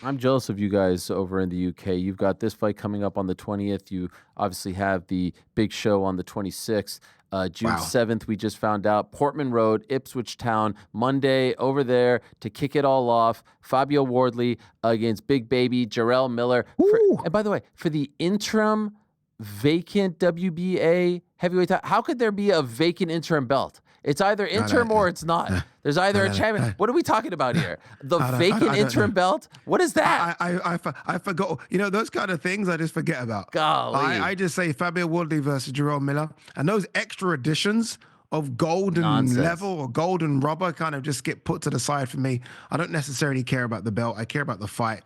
I'm jealous of you guys over in the UK. You've got this fight coming up on the 20th. You obviously have the big show on the 26th. June Wow. 7th, we just found out. Portman Road, Ipswich Town, Monday over there to kick it all off. Fabio Wardley against Big Baby, Jarrell Miller. And by the way, for the interim vacant WBA heavyweight title, how could there be a vacant interim belt? It's either interim or it's not. There's either a champion. What are we talking about here? The vacant interim belt? What is that? I forgot. You know, those kind of things I just forget about. Golly. I just say Fabio Wardley versus Jarrell Miller. And those extra additions of golden level or golden rubber kind of just get put to the side for me. I don't necessarily care about the belt. I care about the fight.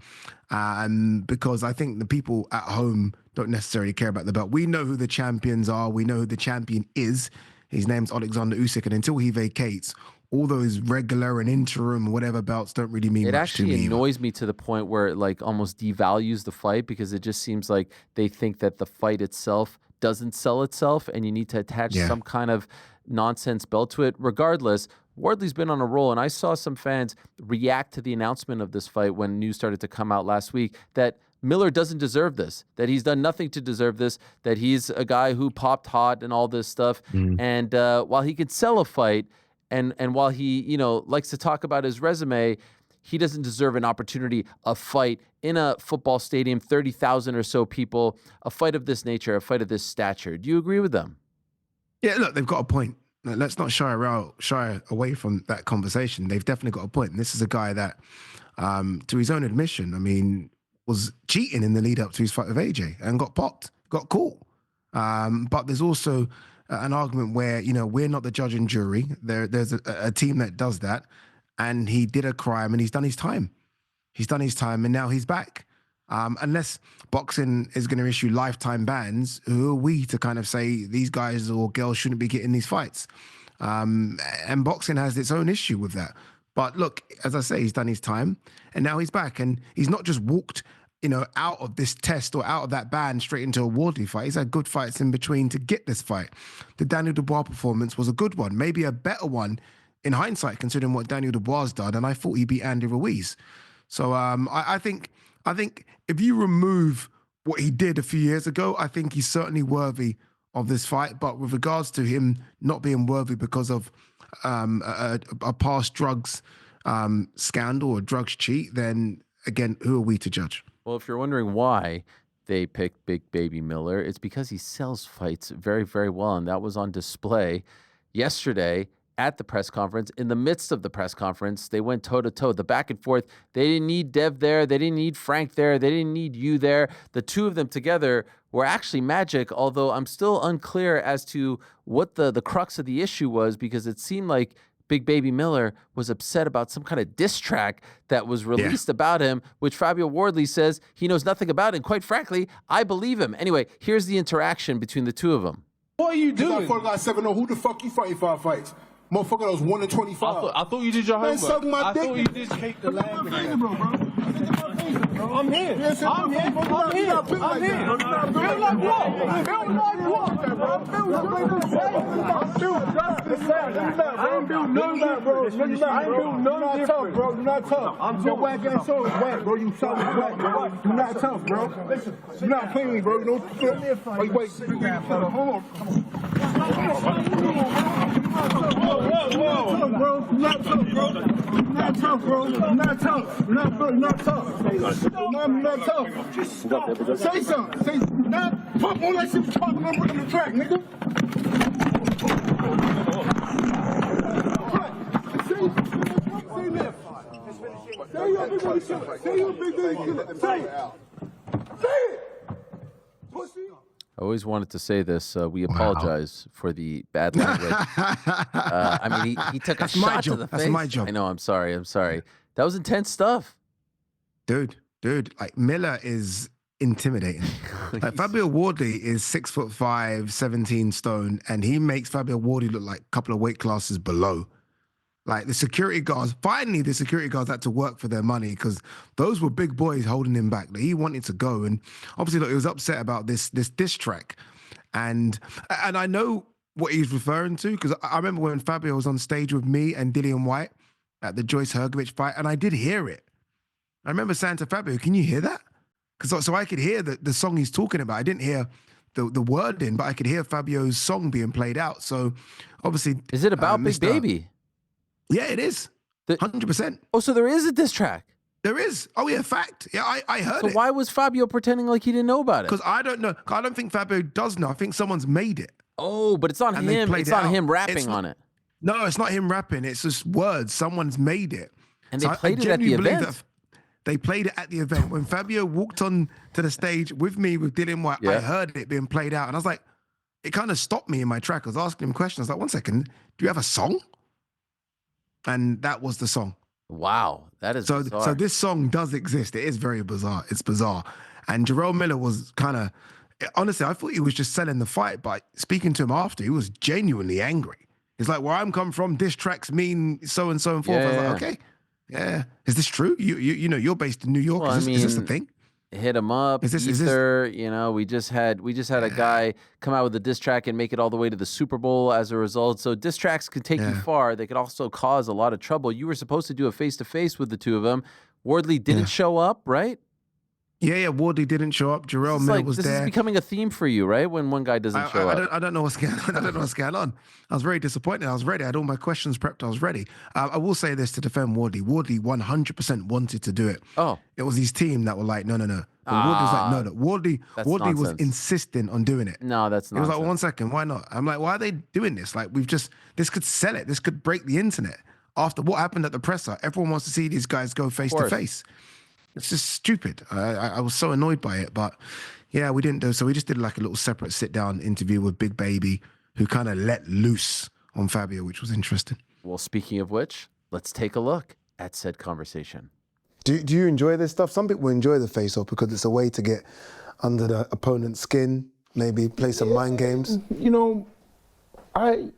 Because I think the people at home don't necessarily care about the belt. We know who the champions are. We know who the champion is. His name's Alexander Usyk, and until he vacates, all those regular and interim whatever belts don't really mean much to me. It actually annoys me to the point where it like almost devalues the fight, because it just seems like they think that the fight itself doesn't sell itself and you need to attach some kind of nonsense belt to it. Regardless, Wardley's been on a roll, and I saw some fans react to the announcement of this fight when news started to come out last week that Miller doesn't deserve this, that he's done nothing to deserve this, that he's a guy who popped hot and all this stuff. And while he could sell a fight, and while he, you know, likes to talk about his resume, he doesn't deserve an opportunity, a fight in a football stadium, 30,000 or so people, a fight of this nature, a fight of this stature. Do you agree with them? Yeah, look, they've got a point. Let's not shy away from that conversation. They've definitely got a point. And this is a guy that, to his own admission, I mean, was cheating in the lead up to his fight with AJ and got popped, got caught. But there's also an argument where, you know, we're not the judge and jury. There's a team that does that. And he did a crime and he's done his time. He's done his time and now he's back. Unless boxing is going to issue lifetime bans, who are we to kind of say these guys or girls shouldn't be getting these fights? And boxing has its own issue with that. But look, as I say, he's done his time and now he's back. And he's not just walked, you know, out of this test or out of that ban straight into a Wardley fight. He's had good fights in between to get this fight. The Daniel Dubois performance was a good one, maybe a better one in hindsight, considering what Daniel Dubois has done. And I thought he beat Andy Ruiz. So I think if you remove what he did a few years ago, I think he's certainly worthy of this fight. But with regards to him not being worthy because of a past drugs scandal or drugs cheat, then again, who are we to judge? Well, if you're wondering why they picked Big Baby Miller, it's because he sells fights very, very well. And that was on display yesterday at the press conference. In the midst of the press conference, they went toe-to-toe, the back and forth. They didn't need Dev there. They didn't need Frank there. They didn't need you there. The two of them together were actually magic, although I'm still unclear as to what the crux of the issue was, because it seemed like Big Baby Miller was upset about some kind of diss track that was released about him, which Fabio Wardley says he knows nothing about. And quite frankly, I believe him. Anyway, here's the interaction between the two of them. What are you doing? I got 7-0. Who the fuck you fighting 5 fights? Motherfucker, that was 1-25. I thought you did your homework. I thought you did take the language. I'm here. I'm here. Feel like what? I ain't built none of bro. I ain't built none of tough, bro. You're not tough. I'm your whack ass soul is whack, bro. You sound whack, bro. You're not tough, bro. Listen, you're not playing me, bro. You know what? Wait. Hold on. Whoa. Not tough, bro. Not tough, bro. Not tough. Not tough. Not tough. Just stop. Say something. Say not fuck all that shit talking over in the track, nigga. Say left. Say your big baby killer. Say your big baby killer. Say it. Say it. Pussy. I always wanted to say this. We apologize for the bad language. I mean, he took a shot to the face. That's my job. I know. I'm sorry. That was intense stuff. Dude, like Miller is intimidating. Like Fabio Wardley is 6'5", 17 stone, and he makes Fabio Wardley look like a couple of weight classes below. Like the security guards, finally the security guards had to work for their money because those were big boys holding him back. Like, he wanted to go, and obviously look, he was upset about this diss track. And I know what he's referring to, because I remember when Fabio was on stage with me and Dillian White at the Joyce Hergovich fight, and I did hear it. I remember saying to Fabio, "Can you hear that?" Because so I could hear the song he's talking about. I didn't hear the wording, but I could hear Fabio's song being played out. So obviously, is it about Big Baby? Yeah, it is. 100%. Oh, so there is a diss track. There is. Oh yeah, fact. Yeah, I heard it. So why was Fabio pretending like he didn't know about it? Because I don't know. I don't think Fabio does know. I think someone's made it. Oh, but it's not him. It's not him rapping on it. No, it's not him rapping. It's just words. Someone's made it. And they played it at the event. They played it at the event. When Fabio walked on to the stage with me, with Dylan White, I heard it being played out. And I was like, it kind of stopped me in my track. I was asking him questions. Like, 1 second, do you have a song? And that was the song. Wow, that is bizarre. So this song does exist. It is very bizarre. It's bizarre. And Jarrell Miller was kind of, honestly, I thought he was just selling the fight. But speaking to him after, he was genuinely angry. He's like, where I'm come from, diss tracks mean so and so and forth. I was like, okay. Yeah, is this true? You know, you're based in New York. Well, is this a thing? Hit him up. Is this? You know, we just had a guy come out with a diss track and make it all the way to the Super Bowl as a result. So diss tracks could take you far. They could also cause a lot of trouble. You were supposed to do a face-to-face with the two of them. Wardley didn't show up, right? Yeah, Wardley didn't show up. Jarrell Miller was there. This is becoming a theme for you, right? When one guy doesn't show up. I don't know what's going on. I don't know what's going on. I was very disappointed. I was ready. I had all my questions prepped. I was ready. I will say this to defend Wardley. Wardley 100% wanted to do it. Oh. It was his team that were like, no. But Wardley was like, no. Wardley was insisting on doing it. No, that's not. He was like, well, 1 second, why not? I'm like, why are they doing this? Like, this could sell it. This could break the internet. After what happened at the presser, everyone wants to see these guys go face to face. It's just stupid. I was so annoyed by it, but yeah, we didn't do. So we just did like a little separate sit-down interview with Big Baby, who kind of let loose on Fabio, which was interesting. Well, speaking of which, let's take a look at said conversation. Do you enjoy this stuff? Some people enjoy the face-off because it's a way to get under the opponent's skin, maybe play some mind games. You know, I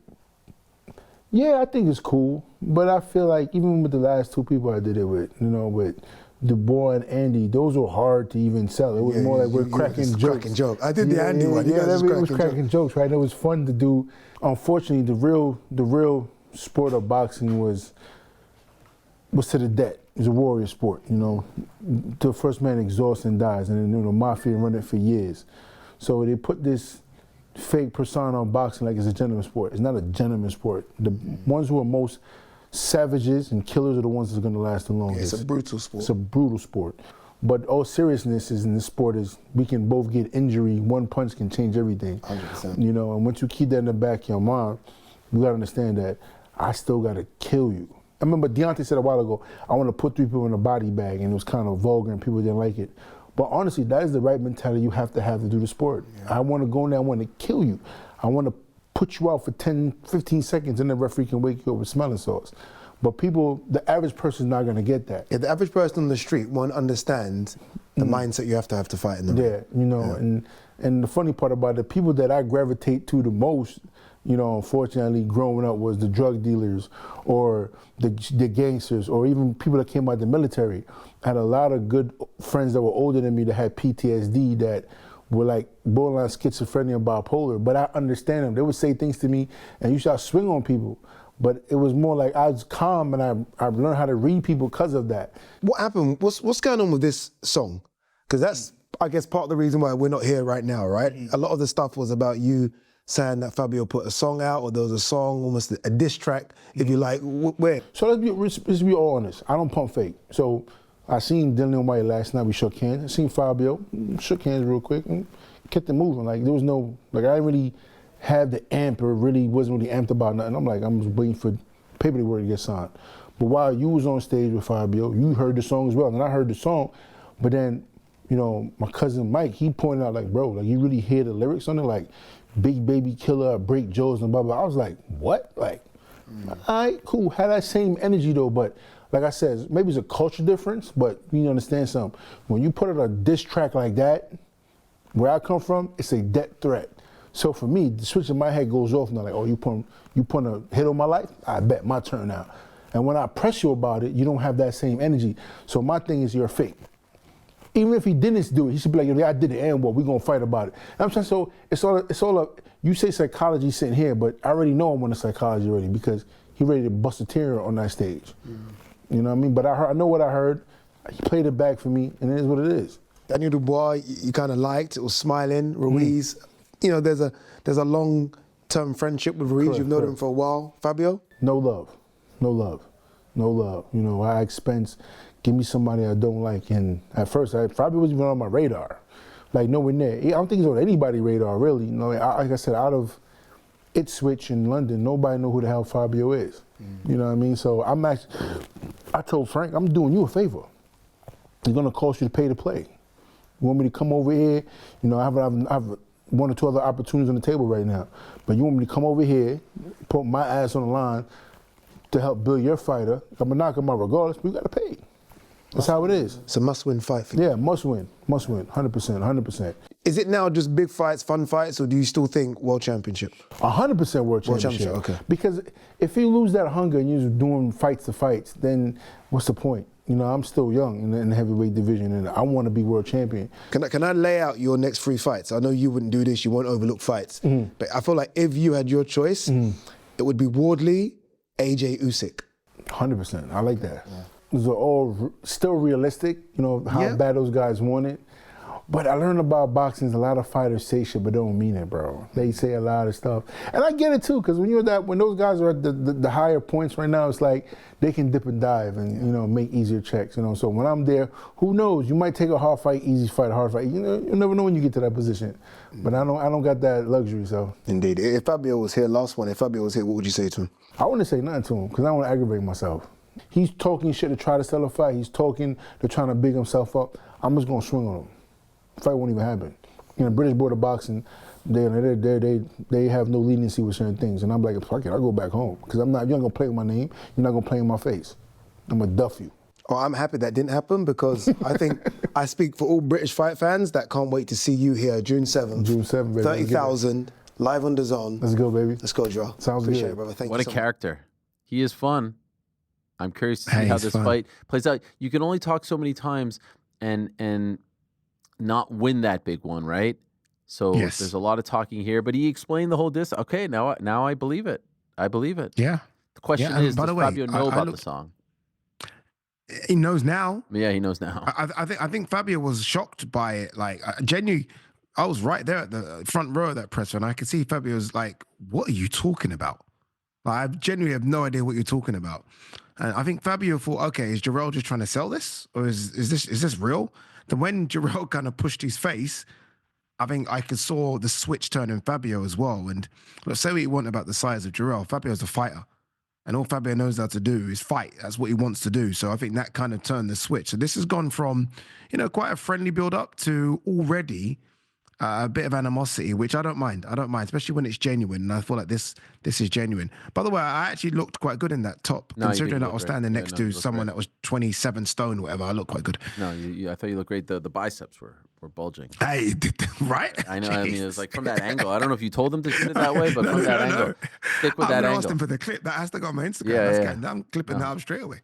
think it's cool, but I feel like even with the last two people I did it with, you know, with Du Bois and Andy, those were hard to even sell. It was more like we're cracking jokes. I did the Andy one. It was cracking jokes, right? It was fun to do. Unfortunately, the real sport of boxing was to the death. It was a warrior sport, you know. The first man exhausts and dies, and then, you know, mafia run it for years. So they put this fake persona on boxing like it's a gentleman sport. It's not a gentleman sport. The ones who are most savages and killers are the ones that are going to last the longest. It's a brutal sport. It's a brutal sport. But all seriousness is in this sport is we can both get injury. One punch can change everything. 100%. You know, and once you keep that in the back of your mind, you got to understand that I still got to kill you. I remember Deontay said a while ago, I want to put 3 people in a body bag, and it was kind of vulgar and people didn't like it. But honestly, that is the right mentality you have to do the sport. Yeah. I want to go in there, I want to kill you. I want to put you out for 10, 15 seconds, and the referee can wake you up with smelling salts. But people, the average person is not going to get that. Yeah, the average person on the street won't understand the mindset you have to fight in the ring. Yeah, you know, and the funny part about it, people that I gravitate to the most, you know, unfortunately, growing up was the drug dealers or the gangsters or even people that came out of the military. I had a lot of good friends that were older than me that had PTSD that were like borderline schizophrenia and bipolar, but I understand them. They would say things to me, and you should swing on people. But it was more like I was calm, and I learned how to read people because of that. What happened? What's going on with this song? Because that's, I guess, part of the reason why we're not here right now, right? A lot of the stuff was about you saying that Fabio put a song out, or there was a song, almost a diss track, if you like. Where? So let's be all honest. I don't pump fake. So I seen Dylan White last night. We shook hands. I seen Fabio. Shook hands real quick and kept it moving. Like there was no, like I didn't really have the amp or really wasn't really amped about nothing. I'm like, I'm just waiting for paperwork to get signed. But while you was on stage with Fabio, you heard the song as well. And I heard the song, but then, you know, my cousin Mike, he pointed out like, bro, like you really hear the lyrics on it? Like, Big Baby Killer, Break Joes and blah, blah. I was like, what? Like, all right, cool. Had that same energy though, but like I said, maybe it's a culture difference, but you need to understand something. When you put out a diss track like that, where I come from, it's a death threat. So for me, the switch in my head goes off now, like, oh, you put a hit on my life? I bet, my turn now. And when I press you about it, you don't have that same energy. So my thing is you're fake. Even if he didn't do it, he should be like, yeah, I did it, and what, we're gonna fight about it. And I'm saying, so it's all you say psychology sitting here, but I already know I'm on the psychology already because he ready to bust a tear on that stage. You know what I mean? But I know what I heard. He played it back for me, and it is what it is. Daniel Dubois, you kind of liked. It was smiling. Ruiz, you know, there's a long-term friendship with Ruiz. Correct, You've known correct. him for a while. Fabio? No love. You know, I expense, give me somebody I don't like. And at first, Fabio wasn't even on my radar. Like, nowhere near. I don't think he's on anybody's radar, really. You know, like I said, out of Ipswich in London, nobody know who the hell Fabio is. You know what I mean? So I told Frank, I'm doing you a favor. It's gonna cost you to pay to play. You want me to come over here? You know, I have one or two other opportunities on the table right now. But you want me to come over here, put my ass on the line to help build your fighter. I'm gonna knock him out regardless, but you gotta pay. That's how it is. It's a must-win fight for you. Yeah, must win, 100%. Is it now just big fights, fun fights, or do you still think world championship? 100% world championship. Okay. Because if you lose that hunger and you're doing fights to fights, then what's the point? You know, I'm still young in the heavyweight division, and I want to be world champion. Can I lay out your next 3 fights? I know you wouldn't do this, you won't overlook fights. But I feel like if you had your choice, it would be Wardley, AJ Usyk. 100%. I like that. Yeah. Those are all still realistic, you know, how bad those guys want it. But I learned about boxing, a lot of fighters say shit but don't mean it, bro. They say a lot of stuff. And I get it too, because when those guys are at the higher points right now, it's like they can dip and dive and, you know, make easier checks, you know. So when I'm there, who knows? You might take a hard fight, easy fight, hard fight. You know, you'll never know when you get to that position. But I don't got that luxury, so. Indeed. If Fabio was here, last one, if Fabio was here, what would you say to him? I wouldn't say nothing to him, because I don't want to aggravate myself. He's talking shit to try to sell a fight. He's talking to trying to big himself up. I'm just going to swing on him. The fight won't even happen. You know, British Board of Boxing, they have no leniency with certain things. And I'm like, fuck it, I'll go back home. Because you're not going to play with my name. You're not going to play in my face. I'm going to duff you. Oh, I'm happy that didn't happen because I think I speak for all British fight fans that can't wait to see you here June 7th. June 7th, baby. 30,000, live on DAZN. Let's go, baby. Let's go, Jarrell. Sounds Appreciate good. it, brother. Thank What you a so much. character. He is fun. I'm curious to see how this fight plays out. You can only talk so many times and not win that big one, right? So there's a lot of talking here, but he explained the whole distance. Okay, now I believe it. I believe it. Yeah. The question is, does Fabio know about the song? He knows now. Yeah, he knows now. I think Fabio was shocked by it. Like, genuinely, I was right there at the front row of that presser, and I could see Fabio's like, "What are you talking about?" Like, I genuinely have no idea what you're talking about. And I think Fabio thought, okay, is Jarrell just trying to sell this, or is this real? Then when Jarrell kind of pushed his face, I think I saw the switch turn in Fabio as well. And let's say what you want about the size of Jarrell. Fabio's a fighter. And all Fabio knows how to do is fight. That's what he wants to do. So I think that kind of turned the switch. So this has gone from, you know, quite a friendly build-up to already a bit of animosity, which I don't mind. I don't mind, especially when it's genuine. And I feel like this is genuine. By the way, I actually looked quite good in that top, considering that I was standing next to someone that was 27 stone, whatever. I looked quite good. No, I thought you looked great. The biceps were bulging. Hey, right? I know. I mean, it was like from that angle. I don't know if you told them to shoot it that way, but from that angle, stick with that angle. I asked them for the clip. That has to go on my Instagram. Yeah, I'm clipping that up straight away.